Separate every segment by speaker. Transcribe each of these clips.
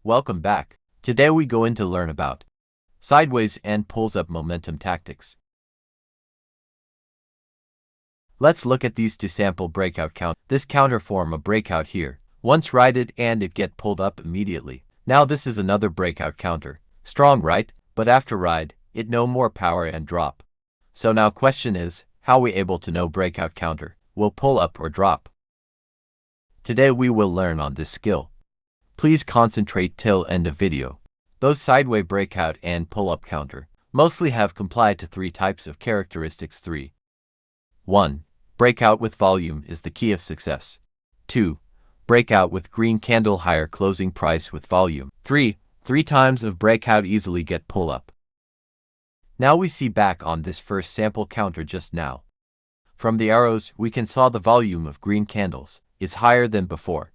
Speaker 1: Welcome back. Today we go in to learn about sideways and pulls up momentum tactics. Let's look at these two sample breakout count. This counter form a breakout here. Once righted and it get pulled up immediately. Now this is another breakout counter. Strong right, but after ride, it no more power and drop. So now question is, how we able to know breakout counter will pull up or drop? Today we will learn on this skill. Please concentrate till end of video. Those sideway breakout and pull-up counter mostly have complied to three types of characteristics. 3. 1. Breakout with volume is the key of success. 2. Breakout with green candle higher closing price with volume. 3. 3 times of breakout easily get pull-up. Now we see back on this first sample counter just now. From the arrows we can saw the volume of green candles is higher than before.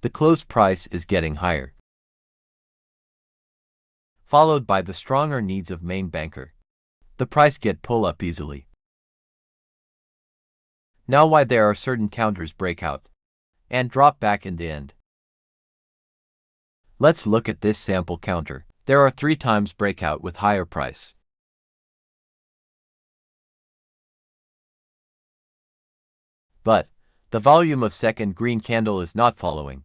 Speaker 1: The closed price is getting higher, followed by the stronger needs of main banker. The price get pull up easily. Now why there are certain counters break out and drop back in the end. Let's look at this sample counter. There are 3 times breakout with higher price. But the volume of second green candle is not following.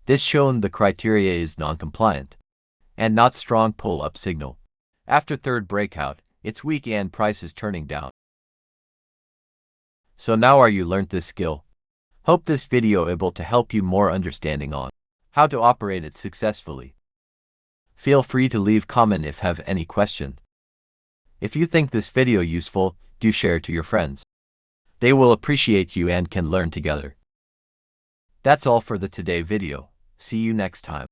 Speaker 1: This shown the criteria is non-compliant and not strong pull-up signal. After third breakout, it's weak and price is turning down. So now are you learned this skill? Hope this video able to help you more understanding on how to operate it successfully. Feel free to leave comment if have any question. If you think this video useful, do share to your friends. They will appreciate you and can learn together. That's all for the today video. See you next time.